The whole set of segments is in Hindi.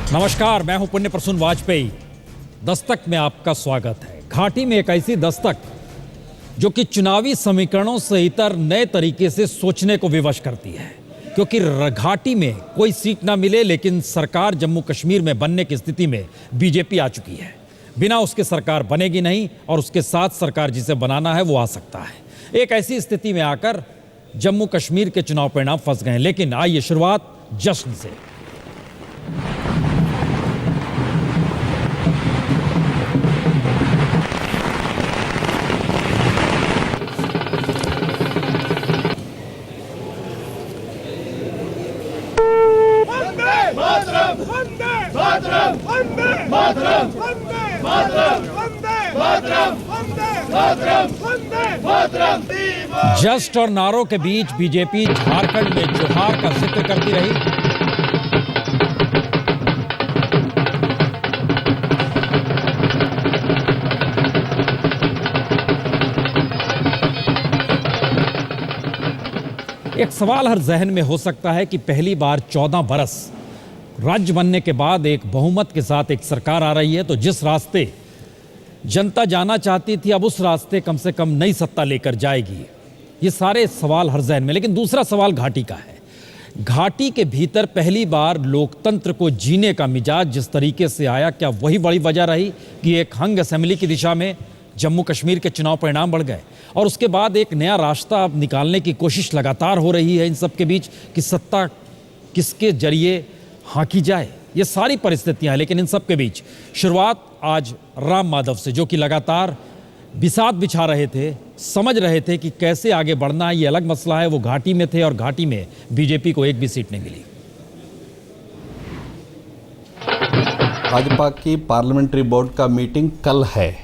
नमस्कार, मैं हूं पुण्य प्रसून वाजपेयी। दस्तक में आपका स्वागत है। घाटी में एक ऐसी दस्तक जो कि चुनावी समीकरणों से इतर नए तरीके से सोचने को विवश करती है, क्योंकि घाटी में कोई सीट ना मिले लेकिन सरकार जम्मू कश्मीर में बनने की स्थिति में बीजेपी आ चुकी है। बिना उसके सरकार बनेगी नहीं और उसके साथ सरकार जिसे बनाना है वो आ सकता है। एक ऐसी स्थिति में आकर जम्मू कश्मीर के चुनाव परिणाम फंस गए। लेकिन आइए शुरुआत जश्न से। जस्ट और नारों के बीच बीजेपी झारखंड में जोहार का जिक्र करती रही। एक सवाल हर जहन में हो सकता है कि पहली बार 14 बरस राज्य बनने के बाद एक बहुमत के साथ एक सरकार आ रही है, तो जिस रास्ते जनता जाना चाहती थी अब उस रास्ते कम से कम नई सत्ता लेकर जाएगी। ये सारे सवाल हर जहन में। लेकिन दूसरा सवाल घाटी का है। घाटी के भीतर पहली बार लोकतंत्र को जीने का मिजाज जिस तरीके से आया, क्या वही बड़ी वजह रही कि एक हंग असेंबली की दिशा में जम्मू कश्मीर के चुनाव परिणाम बढ़ गए और उसके बाद एक नया रास्ता अब निकालने की कोशिश लगातार हो रही है इन सब के बीच कि सत्ता किसके जरिए हाँकी जाए। ये सारी परिस्थितियां हैं। लेकिन इन सब के बीच शुरुआत आज राम माधव से, जो कि लगातार बिसात बिछा रहे थे, समझ रहे थे कि कैसे आगे बढ़ना है। ये अलग मसला है। वो घाटी में थे और घाटी में बीजेपी को एक भी सीट नहीं मिली। भाजपा की पार्लियामेंट्री बोर्ड का मीटिंग कल है।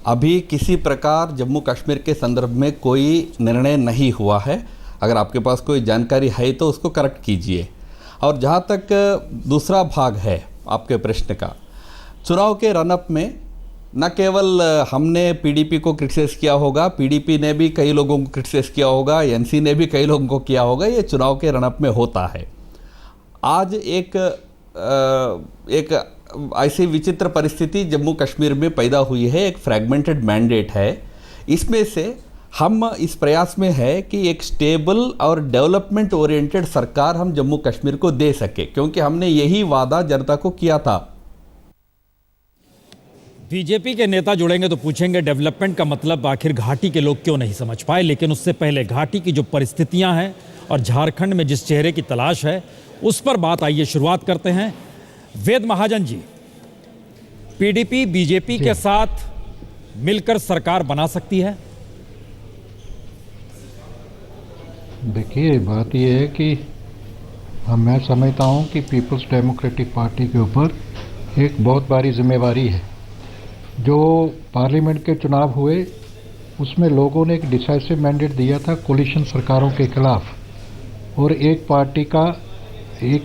अभी किसी प्रकार जम्मू कश्मीर के संदर्भ में कोई निर्णय नहीं हुआ है। अगर आपके पास कोई जानकारी है तो उसको करेक्ट कीजिए। और जहाँ तक दूसरा भाग है आपके प्रश्न का, चुनाव के रनअप में न केवल हमने पीडीपी को क्रिटिसाइज किया होगा, पीडीपी ने भी कई लोगों को क्रिटिसाइज किया होगा, एनसी ने भी कई लोगों को किया होगा। ये चुनाव के रनअप में होता है। आज एक ऐसी विचित्र परिस्थिति जम्मू कश्मीर में पैदा हुई है। एक फ्रैगमेंटेड मैंडेट है। इसमें से हम इस प्रयास में है कि एक स्टेबल और डेवलपमेंट ओरिएंटेड सरकार हम जम्मू कश्मीर को दे सके, क्योंकि हमने यही वादा जनता को किया था। बीजेपी के नेता जुड़ेंगे तो पूछेंगे डेवलपमेंट का मतलब आखिर घाटी के लोग क्यों नहीं समझ पाए। लेकिन उससे पहले घाटी की जो परिस्थितियां हैं और झारखंड में जिस चेहरे की तलाश है उस पर बात आइए शुरुआत करते हैं। वेद महाजन जी, पीडीपी बीजेपी के साथ मिलकर सरकार बना सकती है? देखिए, बात यह है कि मैं समझता हूं कि पीपल्स डेमोक्रेटिक पार्टी के ऊपर एक बहुत बड़ी जिम्मेवारी है। जो पार्लियामेंट के चुनाव हुए उसमें लोगों ने एक डिसाइसिव मैंडेट दिया था कोलिशन सरकारों के खिलाफ, और एक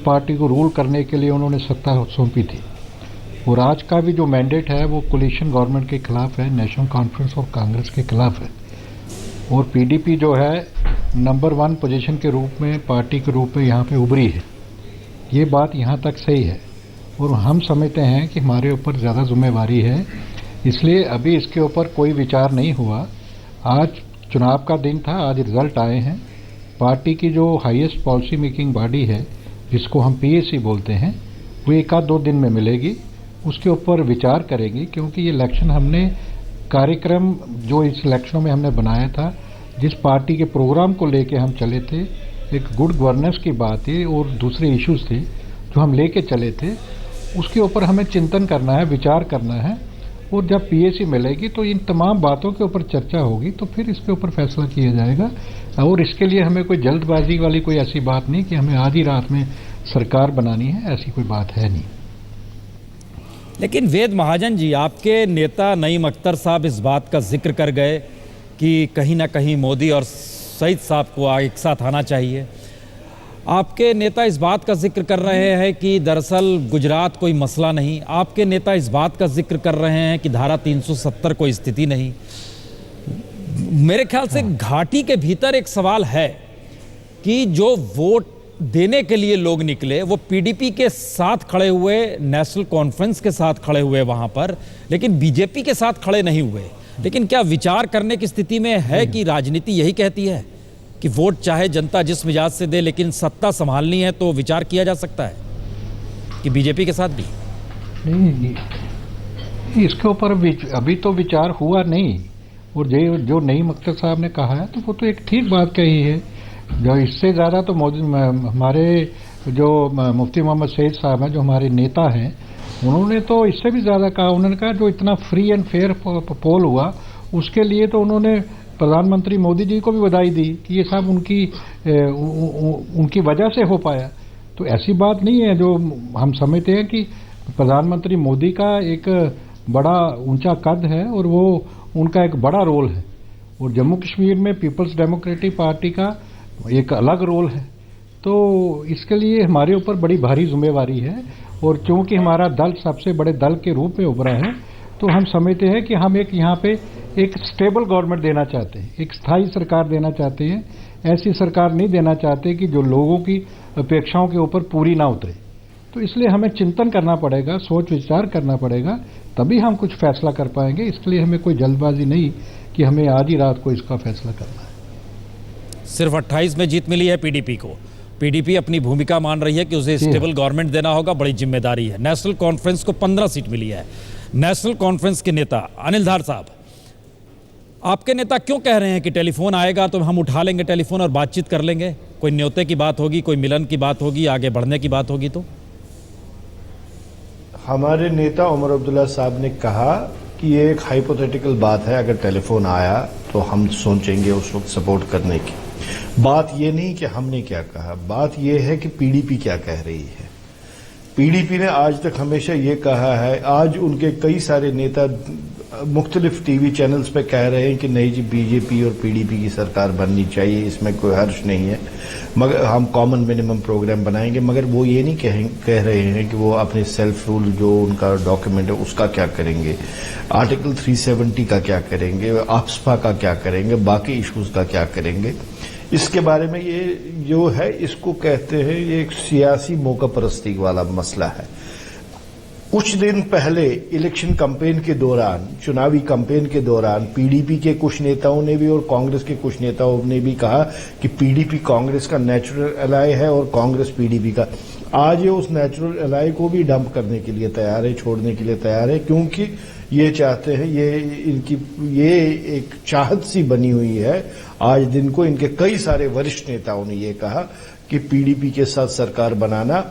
पार्टी को रूल करने के लिए उन्होंने सत्ता सौंपी थी। और आज का भी जो मैंडेट है वो कोलिशन गवर्नमेंट के खिलाफ है, नेशनल कॉन्फ्रेंस और कांग्रेस के खिलाफ है। और पीडीपी जो है नंबर 1 पोजीशन के रूप में, पार्टी के रूप में यहाँ पे उभरी है। ये बात यहाँ तक सही है और हम समझते हैं कि हमारे ऊपर ज़्यादा जिम्मेवारी है, इसलिए अभी इसके ऊपर कोई विचार नहीं हुआ। आज चुनाव का दिन था, आज रिजल्ट आए हैं। पार्टी की जो हाईएस्ट पॉलिसी मेकिंग बॉडी है, जिसको हम पीएसी बोलते हैं, वो 1-2 दिन में मिलेगी। उसके ऊपर विचार करेंगे, क्योंकि ये इलेक्शन हमने कार्यक्रम जो इस इलेक्शनों में हमने बनाया था, जिस पार्टी के प्रोग्राम को लेके हम चले थे, एक गुड गवर्नेंस की बात है और दूसरे इश्यूज थे जो हम लेके चले थे, उसके ऊपर हमें चिंतन करना है, विचार करना है। और जब पीएसी मिलेगी तो इन तमाम बातों के ऊपर चर्चा होगी, तो फिर इसके ऊपर फैसला किया जाएगा। और इसके लिए हमें कोई जल्दबाजी वाली कोई ऐसी बात नहीं कि हमें आधी रात में सरकार बनानी है, ऐसी कोई बात है नहीं। लेकिन वेद महाजन जी, आपके नेता नईम अख्तर साहब इस बात का जिक्र कर गए कि कहीं ना कहीं मोदी और सईद साहब को एक साथ आना चाहिए। आपके नेता इस बात का जिक्र कर रहे हैं कि दरअसल गुजरात कोई मसला नहीं। आपके नेता इस बात का जिक्र कर रहे हैं कि धारा 370 कोई स्थिति नहीं। मेरे ख्याल से घाटी के भीतर एक सवाल है कि जो वोट देने के लिए लोग निकले वो पीडीपी के साथ खड़े हुए, नेशनल कॉन्फ्रेंस के साथ खड़े हुए वहां पर, लेकिन बीजेपी के साथ खड़े नहीं हुए। लेकिन क्या विचार करने की स्थिति में है कि राजनीति यही कहती है कि वोट चाहे जनता जिस मिजाज से दे, लेकिन सत्ता संभालनी है तो विचार किया जा सकता है कि बीजेपी के साथ भी? नहीं, इसके ऊपर अभी तो विचार हुआ नहीं। और जो नईम अख्तर साहब ने कहा है तो वो तो एक ठीक बात कही है। जो इससे ज़्यादा तो हमारे जो मुफ्ती मोहम्मद सईद साहब हैं, जो हमारे नेता हैं, उन्होंने तो इससे भी ज़्यादा कहा। उन्होंने कहा जो इतना फ्री एंड फेयर पोल हुआ उसके लिए तो उन्होंने प्रधानमंत्री मोदी जी को भी बधाई दी कि ये सब उनकी वजह से हो पाया। तो ऐसी बात नहीं है। जो हम समझते हैं कि प्रधानमंत्री मोदी का एक बड़ा ऊंचा कद है और वो उनका एक बड़ा रोल है, और जम्मू कश्मीर में पीपल्स डेमोक्रेटिक पार्टी का एक अलग रोल है। तो इसके लिए हमारे ऊपर बड़ी भारी जिम्मेवारी है। और चूंकि हमारा दल सबसे बड़े दल के रूप में उभरा है, तो हम समझते हैं कि हम एक यहाँ पे एक स्टेबल गवर्नमेंट देना चाहते हैं, एक स्थायी सरकार देना चाहते हैं। ऐसी सरकार नहीं देना चाहते कि जो लोगों की अपेक्षाओं के ऊपर पूरी ना उतरे। तो इसलिए हमें चिंतन करना पड़ेगा, सोच विचार करना पड़ेगा, तभी हम कुछ फैसला कर पाएंगे। इसके लिए हमें कोई जल्दबाजी नहीं कि हमें आज ही रात को इसका फैसला करना है। सिर्फ 28 में जीत मिली है पीडीपी को। पीडीपी अपनी भूमिका मान रही है कि उसे स्टेबल गवर्नमेंट देना होगा, बड़ी जिम्मेदारी है। नेशनल कॉन्फ्रेंस को 15 सीट मिली है। नेशनल कॉन्फ्रेंस के नेता अनिल धार साहब, आपके नेता क्यों कह रहे हैं कि टेलीफोन आएगा तो हम उठा लेंगे टेलीफोन और बातचीत कर लेंगे? कोई न्योते की बात होगी, कोई मिलन की बात होगी, आगे बढ़ने की बात होगी? तो हमारे नेता उमर अब्दुल्ला साहब ने कहा कि ये एक हाइपोथेटिकल बात है, अगर टेलीफोन आया तो हम सोचेंगे उस वक्त सपोर्ट करने की। बात ये नहीं कि हमने क्या कहा, बात ये है कि पीडीपी क्या कह रही है। पीडीपी ने आज तक हमेशा ये कहा है, आज उनके कई सारे नेता मुख्तलिफ टीवी चैनल्स पे कह रहे हैं कि नहीं जी, बीजेपी और पीडीपी की सरकार बननी चाहिए, इसमें कोई हर्ष नहीं है, मगर हम कॉमन मिनिमम प्रोग्राम बनाएंगे। मगर वो ये नहीं कह रहे हैं कि वो अपने सेल्फ रूल जो उनका डॉक्यूमेंट है उसका क्या करेंगे, आर्टिकल 370 का क्या करेंगे, आफ्सपा का क्या करेंगे, बाकी इश्यूज का क्या करेंगे। इसके बारे में ये जो है, इसको कहते हैं ये एक सियासी मौका परस्ती वाला मसला है। कुछ दिन पहले इलेक्शन कैंपेन के दौरान, चुनावी कैंपेन के दौरान पीडीपी के कुछ नेताओं ने भी और कांग्रेस के कुछ नेताओं ने भी कहा कि पीडीपी कांग्रेस का नेचुरल एलाय है और कांग्रेस पीडीपी का। आज ये उस नेचुरल एलाय को भी डंप करने के लिए तैयार है, छोड़ने के लिए तैयार है, क्योंकि ये चाहते हैं, ये एक चाहत सी बनी हुई है। आज दिन को इनके कई सारे वरिष्ठ नेताओं ने ये कहा कि पीडीपी के साथ सरकार बनाना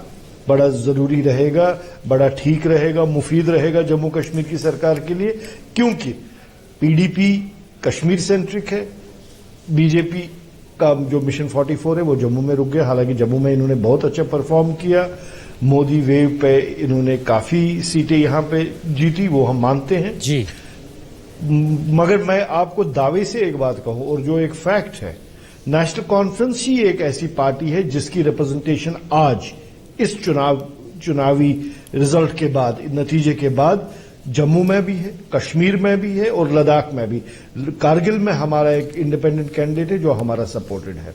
बड़ा जरूरी रहेगा, बड़ा ठीक रहेगा, मुफीद रहेगा जम्मू कश्मीर की सरकार के लिए, क्योंकि पीडीपी कश्मीर सेंट्रिक है। बीजेपी का जो मिशन 44 है वो जम्मू में रुक गया। हालांकि जम्मू में इन्होंने बहुत अच्छा परफॉर्म किया, मोदी वेव पे इन्होंने काफी सीटें यहां पे जीती, वो हम मानते हैं जी। मगर मैं आपको दावे से एक बात कहूं, और जो एक फैक्ट है, नेशनल कॉन्फ्रेंस ही एक ऐसी पार्टी है जिसकी रिप्रेजेंटेशन आज इस चुनावी रिजल्ट के बाद, नतीजे के बाद जम्मू में भी है, कश्मीर में भी है और लद्दाख में भी। कारगिल में हमारा एक इंडिपेंडेंट कैंडिडेट है जो हमारा सपोर्टेड है।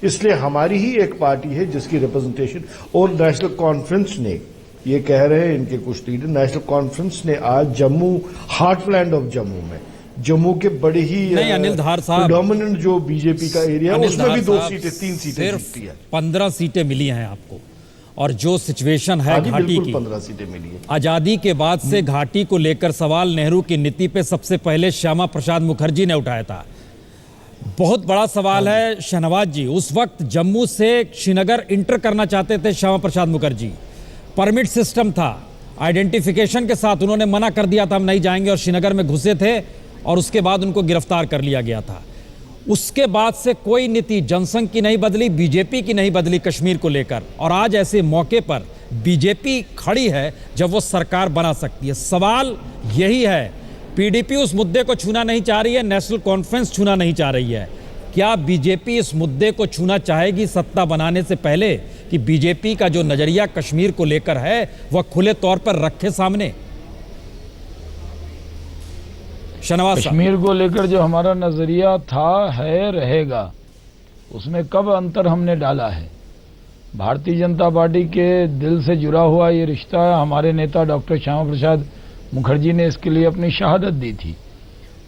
इसलिए हमारी ही एक पार्टी है जिसकी रिप्रेजेंटेशन, और नेशनल कॉन्फ्रेंस ने, ये कह रहे हैं इनके कुछ लीडर, नेशनल कॉन्फ्रेंस ने आज जम्मू, हार्टलैंड ऑफ जम्मू में, जम्मू के बड़े ही नहीं अनिल धार साहब, डोमिनेंट जो बीजेपी का एरिया है उसमें भी 2 सीटें 3 सीटें जीती है। 15 सीटें मिली हैं आपको, और जो सिचुएशन है घाटी की, 15 सीटें मिली है। आजादी के बाद से घाटी को लेकर सवाल नेहरू की नीति पे सबसे पहले श्यामा प्रसाद मुखर्जी ने उठाया था। बहुत बड़ा सवाल है शहनवाज जी, उस वक्त जम्मू से श्रीनगर इंटर करना चाहते थे श्यामा प्रसाद मुखर्जी, परमिट सिस्टम था, आइडेंटिफिकेशन के साथ उन्होंने मना कर दिया था हम नहीं जाएंगे, और श्रीनगर में घुसे थे और उसके बाद उनको गिरफ्तार कर लिया गया था। उसके बाद से कोई नीति जनसंघ की नहीं बदली, बीजेपी की नहीं बदली कश्मीर को लेकर, और आज ऐसे मौके पर बीजेपी खड़ी है जब वो सरकार बना सकती है। सवाल यही है, पीडीपी उस मुद्दे को छूना नहीं चाह रही है, नेशनल कॉन्फ्रेंस छूना नहीं चाह रही है। क्या बीजेपी इस मुद्दे को छूना चाहेगी सत्ता बनाने से पहले, कि बीजेपी का जो नजरिया कश्मीर को लेकर है वह खुले तौर पर रखे सामने? कश्मीर को लेकर जो हमारा नजरिया था, है, रहेगा, उसमें कब अंतर हमने डाला है? भारतीय जनता पार्टी के दिल से जुड़ा हुआ ये रिश्ता है। हमारे नेता डॉक्टर श्यामा प्रसाद मुखर्जी ने इसके लिए अपनी शहादत दी थी।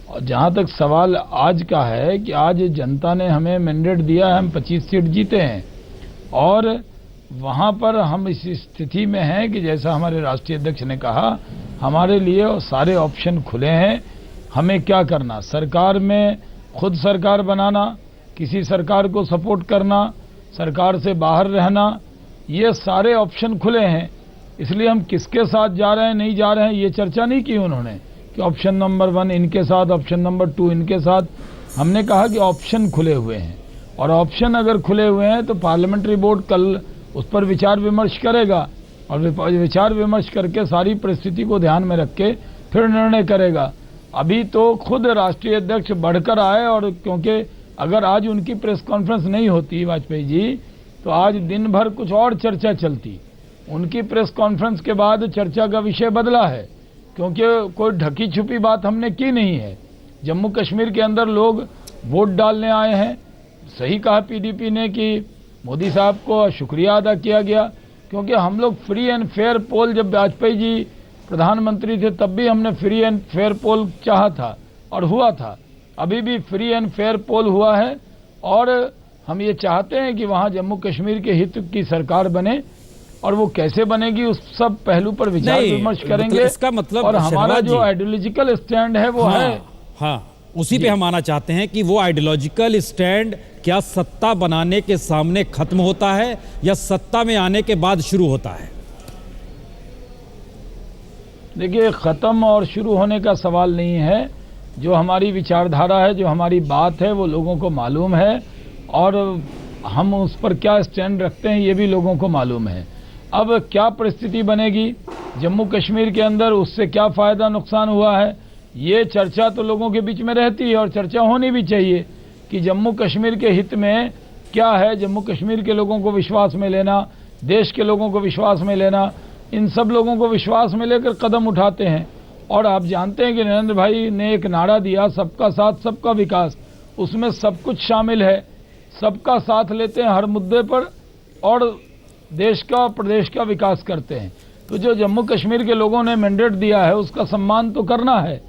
और जहाँ तक सवाल आज का है कि आज जनता ने हमें मैंडेट दिया है, हम 25 सीट जीते हैं और वहाँ पर हम इस स्थिति में हैं कि जैसा हमारे राष्ट्रीय अध्यक्ष ने कहा, हमारे लिए सारे ऑप्शन खुले हैं। हमें क्या करना, सरकार में खुद सरकार बनाना, किसी सरकार को सपोर्ट करना, सरकार से बाहर रहना, ये सारे ऑप्शन खुले हैं। इसलिए हम किसके साथ जा रहे हैं नहीं जा रहे हैं ये चर्चा नहीं की उन्होंने कि ऑप्शन नंबर 1 इनके साथ, ऑप्शन नंबर 2 इनके साथ। हमने कहा कि ऑप्शन खुले हुए हैं और ऑप्शन अगर खुले हुए हैं तो पार्लियामेंट्री बोर्ड कल उस पर विचार विमर्श करेगा और विचार विमर्श करके सारी परिस्थिति को ध्यान में रख के फिर निर्णय करेगा। अभी तो खुद राष्ट्रीय अध्यक्ष बढ़कर आए और क्योंकि अगर आज उनकी प्रेस कॉन्फ्रेंस नहीं होती वाजपेयी जी तो आज दिन भर कुछ और चर्चा चलती। उनकी प्रेस कॉन्फ्रेंस के बाद चर्चा का विषय बदला है क्योंकि कोई ढकी छुपी बात हमने की नहीं है। जम्मू कश्मीर के अंदर लोग वोट डालने आए हैं। सही कहा पीडीपी ने कि मोदी साहब को शुक्रिया अदा किया गया क्योंकि हम लोग फ्री एंड फेयर पोल, जब वाजपेयी जी प्रधानमंत्री थे तब भी हमने फ्री एंड फेयर पोल चाहा था और हुआ था। अभी भी फ्री एंड फेयर पोल हुआ है और हम ये चाहते हैं कि वहाँ जम्मू कश्मीर के हित की सरकार बने और वो कैसे बनेगी उस सब पहलू पर विचार विमर्श करेंगे। इसका मतलब और हमारा जो आइडियोलॉजिकल स्टैंड है वो है, हाँ उसी पे हम आना चाहते हैं कि वो आइडियोलॉजिकल स्टैंड क्या सत्ता बनाने के सामने खत्म होता है या सत्ता में आने के बाद शुरू होता है? देखिए, खत्म और शुरू होने का सवाल नहीं है। जो हमारी विचारधारा है, जो हमारी बात है, वो लोगों को मालूम है और हम उस पर क्या स्टैंड रखते हैं ये भी लोगों को मालूम है। अब क्या परिस्थिति बनेगी जम्मू कश्मीर के अंदर, उससे क्या फायदा नुकसान हुआ है, ये चर्चा तो लोगों के बीच में रहती है और चर्चा होनी भी चाहिए कि जम्मू कश्मीर के हित में क्या है। जम्मू कश्मीर के लोगों को विश्वास में लेना, देश के लोगों को विश्वास में लेना, इन सब लोगों को विश्वास में लेकर कदम उठाते हैं। और आप जानते हैं कि नरेंद्र भाई ने एक नारा दिया, सबका साथ सबका विकास, उसमें सब कुछ शामिल है। सबका साथ लेते हैं हर मुद्दे पर और देश का प्रदेश का विकास करते हैं। तो जो जम्मू कश्मीर के लोगों ने मैंडेट दिया है उसका सम्मान तो करना है।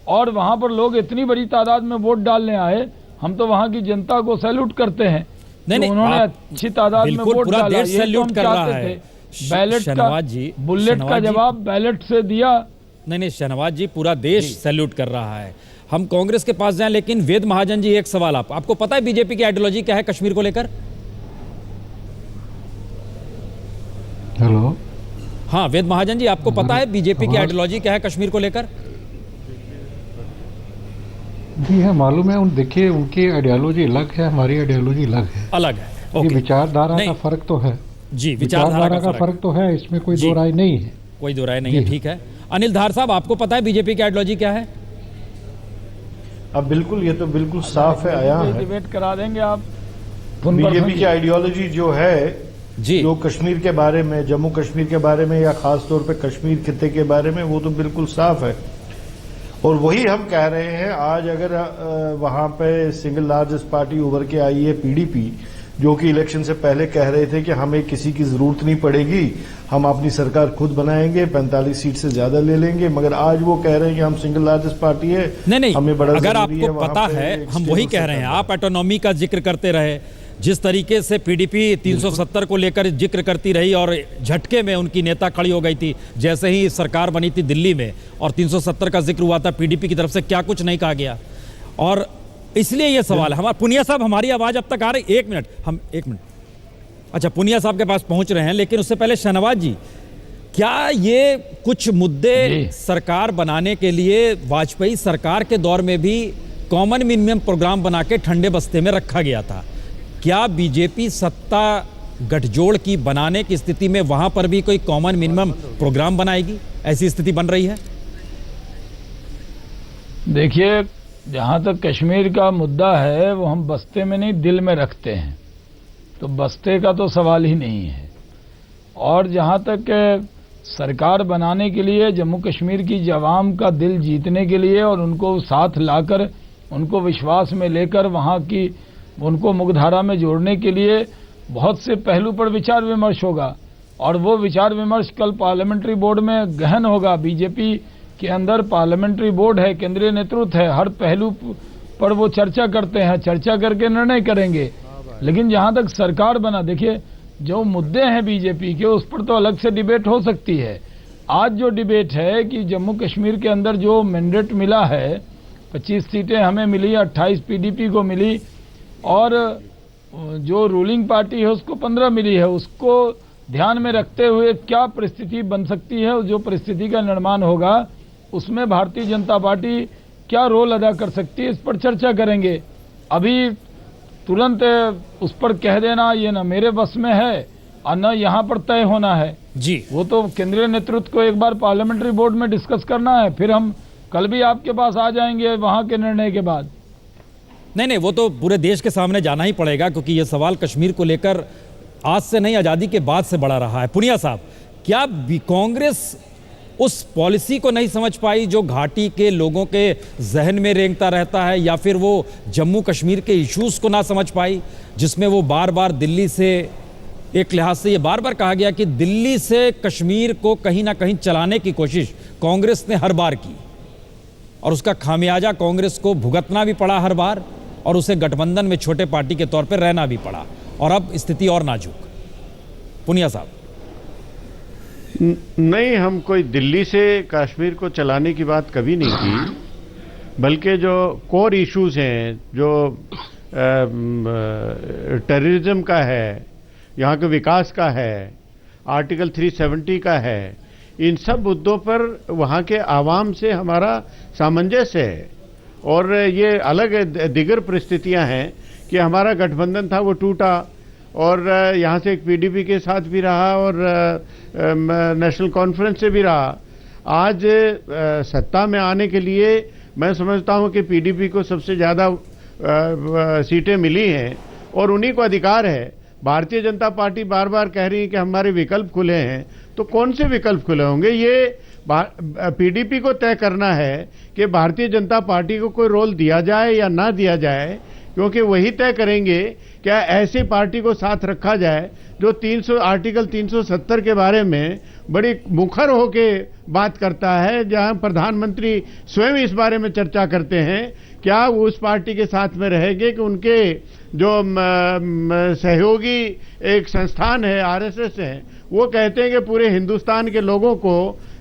और वहाँ पर लोग इतनी बड़ी तादाद में वोट डालने आए, हम तो वहाँ की जनता को सैल्यूट करते हैं। नहीं, उन्होंने अच्छी तादाद में वोट डाला, ये तो हम चाहते थे। बैलेट का, बुलेट का जवाब बैलेट से दिया। नहीं, शहनवाज जी, पूरा देश सैल्यूट कर रहा है। हम कांग्रेस के पास जाएं, लेकिन वेद महाजन जी एक सवाल आपको पता है बीजेपी की आइडियोलॉजी क्या है कश्मीर को लेकर? हेलो, हाँ वेद महाजन जी, आपको पता है बीजेपी की आइडियोलॉजी क्या है कश्मीर को लेकर? जी है, मालूम है। देखिए, उनकी आइडियोलॉजी अलग है, हमारी आइडियोलॉजी अलग है। ये विचारधारा का फर्क तो है जी, विचारधारा का फर्क तो है, इसमें कोई दो राय नहीं है। कोई दो राय नहीं है, ठीक है। अनिल धार साहब, आपको पता है बीजेपी की आइडियोलॉजी क्या है? अब बिल्कुल, ये तो बिल्कुल साफ है, आया है। डिबेट करा देंगे आप। बीजेपी की आइडियोलॉजी जो है जी, जो कश्मीर के बारे में, जम्मू कश्मीर के बारे में या खास तौर पे कश्मीर खित्ते के बारे में, वो तो बिल्कुल साफ है। और वही हम कह रहे हैं। आज अगर वहां पे सिंगल लार्जेस्ट पार्टी उभर के आई है पीडीपी, जो कि इलेक्शन से पहले कह रहे थे कि हमें किसी की जरूरत नहीं पड़ेगी, हम अपनी सरकार खुद बनाएंगे, 45 सीट से ज्यादा ले लेंगे, मगर आज वो कह रहे हैं कि हम सिंगल लार्जेस्ट पार्टी है। नहीं, हमें बड़ा अगर आपको पता है, हम वही कह रहे हैं। आप ऑटोनॉमी का जिक्र करते रहे, जिस तरीके से पीडीपी 370 को लेकर जिक्र करती रही और झटके में उनकी नेता खड़ी हो गई थी जैसे ही सरकार बनी थी दिल्ली में और 370 का जिक्र हुआ था पीडीपी की तरफ से, क्या कुछ नहीं कहा गया। और इसलिए ये सवाल है हमारा। पुनिया साहब, हमारी आवाज अब तक आ रही? एक मिनट। अच्छा, पुनिया साहब के पास पहुंच रहे हैं, लेकिन उससे पहले शहनवाज जी, क्या ये कुछ मुद्दे सरकार बनाने के लिए वाजपेयी सरकार के दौर में भी कॉमन मिनिमम प्रोग्राम बना के ठंडे बस्ते में रखा गया था? क्या बीजेपी सत्ता गठजोड़ की बनाने की स्थिति में वहां पर भी कोई कॉमन मिनिमम प्रोग्राम बनाएगी? ऐसी स्थिति बन रही है? देखिए, जहाँ तक कश्मीर का मुद्दा है वो हम बस्ते में नहीं दिल में रखते हैं, तो बस्ते का तो सवाल ही नहीं है। और जहाँ तक सरकार बनाने के लिए, जम्मू कश्मीर की जवाम का दिल जीतने के लिए और उनको साथ लाकर, उनको विश्वास में लेकर वहाँ की, उनको मुख्यधारा में जोड़ने के लिए बहुत से पहलू पर विचार विमर्श होगा और वो विचार विमर्श कल पार्लियामेंट्री बोर्ड में गहन होगा। बीजेपी के अंदर पार्लियामेंट्री बोर्ड है, केंद्रीय नेतृत्व है, हर पहलू पर वो चर्चा करते हैं, चर्चा करके निर्णय करेंगे। लेकिन जहां तक सरकार बना, देखिए जो मुद्दे हैं बीजेपी के उस पर तो अलग से डिबेट हो सकती है। आज जो डिबेट है कि जम्मू कश्मीर के अंदर जो मैंडेट मिला है, 25 सीटें हमें मिली, 28 पीडीपी को मिली और जो रूलिंग पार्टी है उसको 15 मिली है, उसको ध्यान में रखते हुए क्या परिस्थिति बन सकती है, जो परिस्थिति का निर्माण होगा उसमें भारतीय जनता पार्टी क्या रोल अदा कर सकती है, इस पर चर्चा करेंगे। अभी तुरंत उस पर कह देना ये न मेरे बस में है और न यहाँ पर तय होना है जी, वो तो केंद्रीय नेतृत्व को एक बार पार्लियामेंट्री बोर्ड में डिस्कस करना है, फिर हम कल भी आपके पास आ जाएंगे वहां के निर्णय के बाद। नहीं, वो तो पूरे देश के सामने जाना ही पड़ेगा, क्योंकि ये सवाल कश्मीर को लेकर आज से नहीं, आज़ादी के बाद से बढ़ा रहा है। पुनिया साहब, क्या कांग्रेस उस पॉलिसी को नहीं समझ पाई जो घाटी के लोगों के जहन में रेंगता रहता है, या फिर वो जम्मू कश्मीर के इश्यूज को ना समझ पाई, जिसमें वो बार बार दिल्ली से, एक लिहाज से ये बार बार कहा गया कि दिल्ली से कश्मीर को कहीं ना कहीं चलाने की कोशिश कांग्रेस ने हर बार की और उसका खामियाजा कांग्रेस को भुगतना भी पड़ा हर बार, और उसे गठबंधन में छोटे पार्टी के तौर पर रहना भी पड़ा, और अब स्थिति और नाजुक। पुनिया साहब, नहीं, हम कोई दिल्ली से कश्मीर को चलाने की बात कभी नहीं की, बल्कि जो कोर इश्यूज हैं, जो टेररिज्म का है, यहाँ के विकास का है, आर्टिकल 370 का है, इन सब मुद्दों पर वहाँ के आवाम से हमारा सामंजस्य है। और ये अलग दिगर परिस्थितियाँ हैं कि हमारा गठबंधन था वो टूटा और यहाँ से एक पीडीपी के साथ भी रहा और नेशनल कॉन्फ्रेंस से भी रहा। आज सत्ता में आने के लिए मैं समझता हूँ कि पीडीपी को सबसे ज़्यादा सीटें मिली हैं और उन्हीं को अधिकार है। भारतीय जनता पार्टी बार बार कह रही है कि हमारे विकल्प खुले हैं, तो कौन से विकल्प खुले होंगे? ये पीडीपी को तय करना है कि भारतीय जनता पार्टी को कोई रोल दिया जाए या ना दिया जाए, क्योंकि वही तय करेंगे क्या ऐसी पार्टी को साथ रखा जाए जो आर्टिकल 370 के बारे में बड़ी मुखर होके बात करता है, जहां प्रधानमंत्री स्वयं इस बारे में चर्चा करते हैं। क्या वो उस पार्टी के साथ में रहेंगे कि उनके जो सहयोगी एक संस्थान है, आरएसएस है, वो कहते हैं कि पूरे हिंदुस्तान के लोगों को,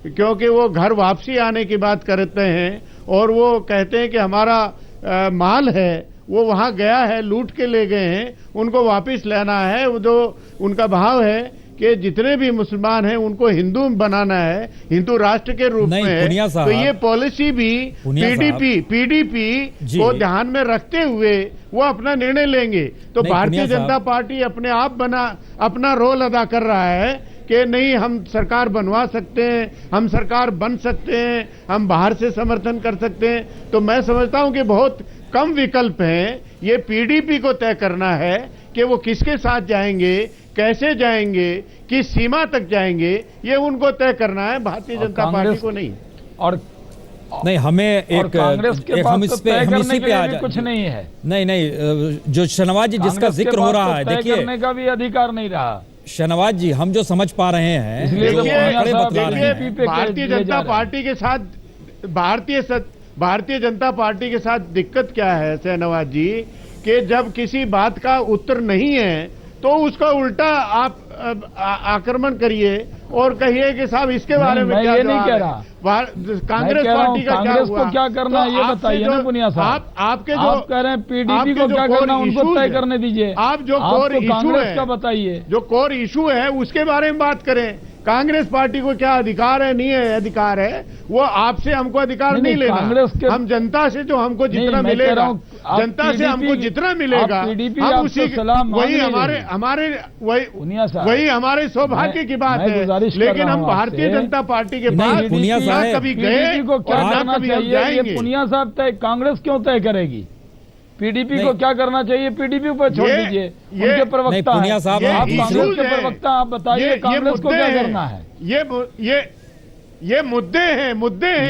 क्योंकि वो घर वापसी आने की बात करते हैं और वो कहते हैं कि हमारा माल है वो वहाँ गया है, लूट के ले गए हैं, उनको वापस लेना है। वो जो उनका भाव है कि जितने भी मुसलमान हैं उनको हिंदू बनाना है, हिंदू राष्ट्र के रूप में है। तो ये पॉलिसी भी पीडीपी को ध्यान में रखते हुए वो अपना निर्णय लेंगे। तो भारतीय जनता पार्टी अपने आप अपना रोल अदा कर रहा है कि नहीं, हम सरकार बनवा सकते हैं, हम सरकार बन सकते हैं, हम बाहर से समर्थन कर सकते हैं। तो मैं समझता हूं कि बहुत कम विकल्प हैं। ये पीडीपी को तय करना है कि वो किसके साथ जाएंगे, कैसे जाएंगे, किस सीमा तक जाएंगे, ये उनको तय करना है, भारतीय जनता पार्टी को नहीं। और नहीं, हमें एक कांग्रेस के हम इस पे आ जाए, कुछ नहीं है। नहीं, जो शहनवाज जी जिसका जिक्र हो रहा है, देखिए, करने का भी अधिकार नहीं रहा। शहनवाज जी, हम जो समझ पा रहे हैं, भारतीय जनता पार्टी के साथ भारतीय जनता पार्टी के साथ दिक्कत क्या है शहनवाज जी, कि जब किसी बात का उत्तर नहीं है तो उसका उल्टा आप आक्रमण करिए और कहिए कि साहब इसके बारे में क्या नहीं कह रहा। कांग्रेस पार्टी का क्या हुआ, को क्या करना है ये बताइए ना पुनिया साहब। आपके जो आप कह रहे हैं पीडीपी को क्या करना, उनको तय करने दीजिए। आप जो कोर इशू है का बताइए, जो कोर इशू है उसके बारे में बात करें। कांग्रेस पार्टी को क्या अधिकार है, नहीं है अधिकार है, वो आपसे हमको अधिकार नहीं लेना। हम जनता से जो हमको जितना मिलेगा, जनता से हमको जितना मिलेगा, हम उसी वही हमारे सौभाग्य की बात है। लेकिन हम भारतीय जनता पार्टी के पास ना कभी गए और ना कभी हम जाएंगे। पुनिया साहब तय, कांग्रेस क्यों तय करेगी? पीडीपी को क्या करना चाहिए, पीडीपी पर छोड़ दीजिए, उनके प्रवक्ता हैं। साहब, आप कांग्रेस के प्रवक्ता, आप बताइए कांग्रेस को क्या करना है। ये मुद्दे हैं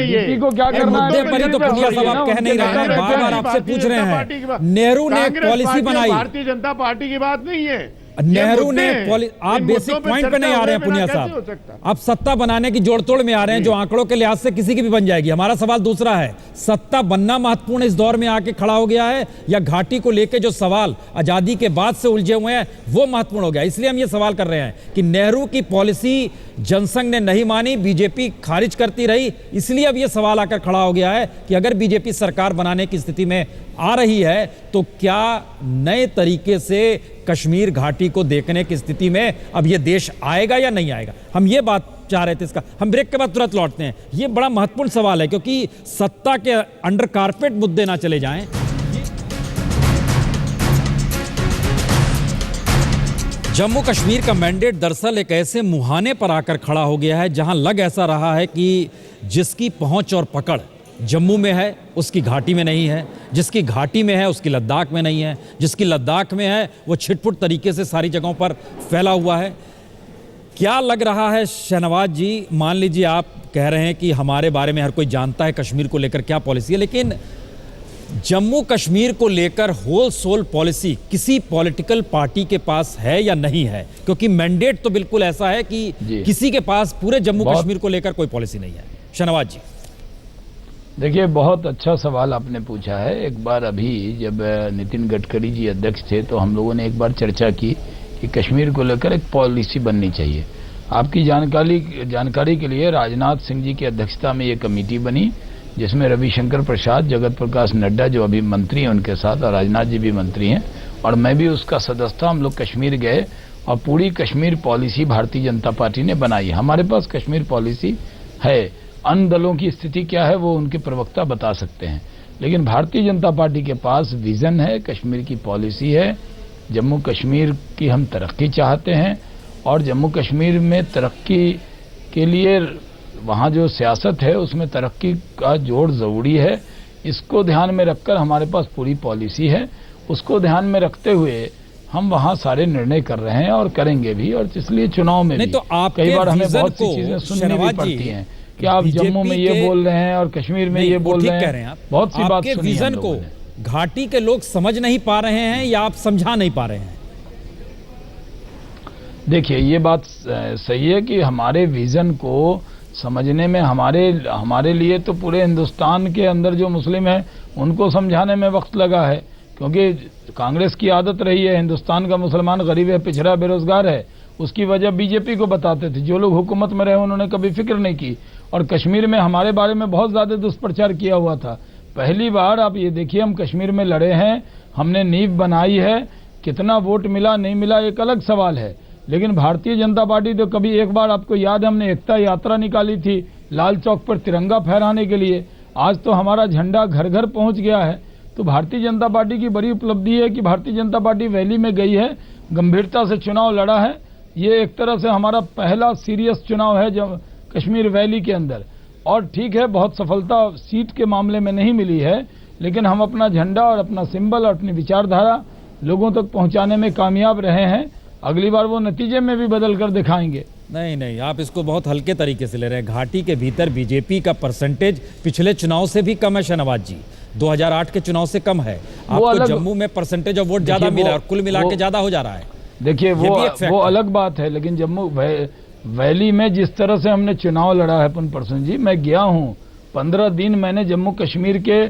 ये को क्या करना है। मुद्दे पर ही तो पुनिया साहब आप कह नहीं रहे हैं, बार बार आपसे पूछ रहे हैं। नेहरू ने एक पॉलिसी बनाई, भारतीय जनता पार्टी की बात नहीं है। नेहरू ने मुद्दे हैं। आप इन बेसिक मुद्दों पे पॉइंट पे चर्चा नहीं आ रहे हैं हुए बिना पुनिया कैसे हो साहब, सकता? आप सत्ता बनाने की जोड़-तोड़ में आ रहे हैं, जो आंकड़ों के लिहाज से किसी की भी बन जाएगी। हमारा सवाल दूसरा है, सत्ता बनना महत्वपूर्ण इस दौर में आके खड़ा हो गया है, या घाटी को लेकर जो सवाल आजादी के बाद से उलझे हुए हैं वो महत्वपूर्ण हो गया? इसलिए हम ये सवाल कर रहे हैं कि नेहरू की पॉलिसी जनसंघ ने नहीं मानी, बीजेपी खारिज करती रही, इसलिए अब यह सवाल आकर खड़ा हो गया है कि अगर बीजेपी सरकार बनाने की स्थिति में आ रही है तो क्या नए तरीके से कश्मीर घाटी को देखने की स्थिति में अब यह देश आएगा या नहीं आएगा? हम ये बात चाह रहे थे, इसका हम ब्रेक के बाद तुरंत लौटते हैं। ये बड़ा महत्वपूर्ण सवाल है क्योंकि सत्ता के अंडर कारपेट मुद्दे ना चले जाएं। जम्मू कश्मीर का मैंडेट दरअसल एक ऐसे मुहाने पर आकर खड़ा हो गया है जहां लग ऐसा रहा है कि जिसकी पहुंच और पकड़ जम्मू में है उसकी घाटी में नहीं है, जिसकी घाटी में है उसकी लद्दाख में नहीं है, जिसकी लद्दाख में है वो छिटपुट तरीके से सारी जगहों पर फैला हुआ है। क्या लग रहा है शहनवाज जी, मान लीजिए आप कह रहे हैं कि हमारे बारे में हर कोई जानता है कश्मीर को लेकर क्या पॉलिसी है, लेकिन जम्मू कश्मीर को लेकर होल सोल पॉलिसी किसी पॉलिटिकल पार्टी के पास है या नहीं है? क्योंकि मैंडेट तो बिल्कुल ऐसा है कि किसी के पास पूरे जम्मू कश्मीर को लेकर कोई पॉलिसी नहीं है। शहनवाज जी, देखिए, बहुत अच्छा सवाल आपने पूछा है। एक बार अभी जब नितिन गडकरी जी अध्यक्ष थे तो हम लोगों ने एक बार चर्चा की कि कश्मीर को लेकर एक पॉलिसी बननी चाहिए। आपकी जानकारी के लिए राजनाथ सिंह जी की अध्यक्षता में ये कमेटी बनी जिसमें रविशंकर प्रसाद, जगत प्रकाश नड्डा जो अभी मंत्री हैं उनके साथ, और राजनाथ जी भी मंत्री हैं, और मैं भी उसका सदस्य था। हम लोग कश्मीर गए और पूरी कश्मीर पॉलिसी भारतीय जनता पार्टी ने बनाई। हमारे पास कश्मीर पॉलिसी है, अन्य दलों की स्थिति क्या है वो उनके प्रवक्ता बता सकते हैं, लेकिन भारतीय जनता पार्टी के पास विजन है, कश्मीर की पॉलिसी है। जम्मू कश्मीर की हम तरक्की चाहते हैं और जम्मू कश्मीर में तरक्की के लिए वहाँ जो सियासत है उसमें तरक्की का जोड़ ज़रूरी है। इसको ध्यान में रखकर हमारे पास पूरी पॉलिसी है। उसको ध्यान में रखते हुए हम वहाँ सारे निर्णय कर रहे हैं और करेंगे भी, और इसलिए चुनाव में भी तो कई बार हमें बहुत सी चीजें सुननी भी पड़ती हैं कि आप जम्मू में ये बोल रहे हैं और कश्मीर में ये बोल रहे हैं। बहुत सी बात सुनी विजन को घाटी के लोग समझ नहीं पा रहे हैं या आप समझा नहीं पा रहे हैं? देखिए, ये बात सही है कि हमारे विजन को समझने में हमारे लिए तो पूरे हिंदुस्तान के अंदर जो मुस्लिम हैं उनको समझाने में वक्त लगा है, क्योंकि कांग्रेस की आदत रही है हिंदुस्तान का मुसलमान गरीब है, पिछड़ा, बेरोजगार है, उसकी वजह बीजेपी को बताते थे। जो लोग हुकूमत में रहे उन्होंने कभी फिक्र नहीं की, और कश्मीर में हमारे बारे में बहुत ज़्यादा दुष्प्रचार किया हुआ था। पहली बार आप ये देखिए, हम कश्मीर में लड़े हैं, हमने नींव बनाई है, कितना वोट मिला नहीं मिला एक अलग सवाल है, लेकिन भारतीय जनता पार्टी तो कभी, एक बार आपको याद है हमने एकता यात्रा निकाली थी लाल चौक पर तिरंगा फहराने के लिए, आज तो हमारा झंडा घर घर पहुंच गया है। तो भारतीय जनता पार्टी की बड़ी उपलब्धि है कि भारतीय जनता पार्टी वैली में गई है, गंभीरता से चुनाव लड़ा है। ये एक तरह से हमारा पहला सीरियस चुनाव है जो कश्मीर वैली के अंदर, और ठीक है बहुत सफलता सीट के मामले में नहीं मिली है, लेकिन हम अपना झंडा और अपना सिंबल और अपनी विचारधारा लोगों तक पहुंचाने में कामयाब रहे हैं। अगली बार वो नतीजे में भी बदल कर दिखाएंगे। नहीं, आप इसको बहुत हल्के तरीके से ले रहे हैं। घाटी के भीतर बीजेपी का परसेंटेज पिछले चुनाव से भी कम है शहनवाज जी, 2008 के चुनाव से कम है। आपको जम्मू में परसेंटेज ऑफ वोट ज्यादा मिला और कुल मिला के ज्यादा हो जा रहा है। देखिए, वो अलग बात है, लेकिन जम्मू वैली में जिस तरह से हमने चुनाव लड़ा है पुनप्रसन जी, मैं गया हूँ 15 दिन, मैंने जम्मू कश्मीर के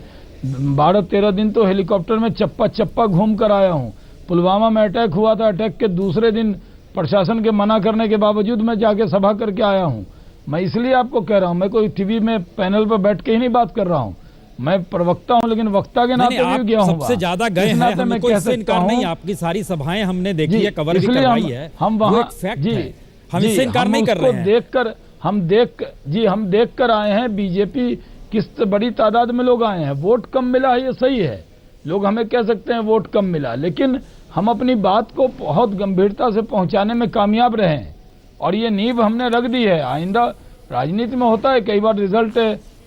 12-13 दिन तो हेलीकॉप्टर में चप्पा घूम कर आया हूँ। पुलवामा में अटैक हुआ था, अटैक के दूसरे दिन प्रशासन के मना करने के बावजूद मैं जाके सभा करके आया हूं। मैं इसलिए आपको कह रहा हूं, मैं कोई टीवी में पैनल पर बैठ के ही नहीं बात कर रहा हूं, मैं प्रवक्ता हूं, लेकिन वक्ता के नाते भी गया हूं। सबसे ज्यादा गए हैं, हमें कोई इससे इनकार नहीं, आपकी सारी सभाएं हमने देखी है, कवर भी करवाई है, हम वहां हम इससे इनकार नहीं कर रहे हैं। देखकर हम देख कर आए हैं, बीजेपी किस बड़ी तादाद में लोग आए हैं। वोट कम मिला है, ये सही है, लोग हमें कह सकते हैं वोट कम मिला, लेकिन हम अपनी बात को बहुत गंभीरता से पहुंचाने में कामयाब रहे हैं, और ये नींव हमने रख दी है। आइंदा राजनीति में होता है कई बार रिजल्ट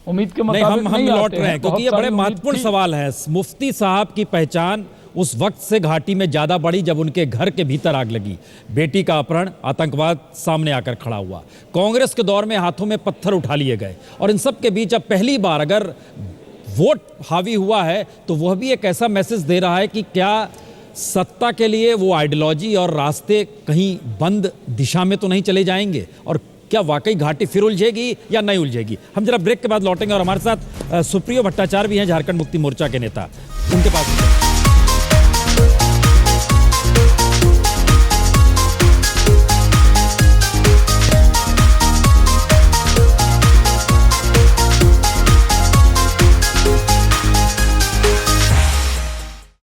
उम्मीद के मुताबिक नहीं लौट रहे हैं, क्योंकि ये बड़े महत्वपूर्ण सवाल है। मुफ्ती साहब की पहचान उस वक्त से घाटी में ज्यादा बढ़ी जब उनके घर के भीतर आग लगी, बेटी का अपहरण, आतंकवाद सामने आकर खड़ा हुआ, कांग्रेस के दौर में हाथों में पत्थर उठा लिए गए, और इन सब के बीच अब पहली बार अगर वोट हावी हुआ है तो वह भी एक ऐसा मैसेज दे रहा है कि क्या सत्ता के लिए वो आइडियोलॉजी और रास्ते कहीं बंद दिशा में तो नहीं चले जाएंगे? और क्या वाकई घाटी फिर उलझेगी या नहीं उलझेगी? हम जरा ब्रेक के बाद लौटेंगे और हमारे साथ सुप्रियो भट्टाचार्य भी हैं, झारखंड मुक्ति मोर्चा के नेता, उनके पास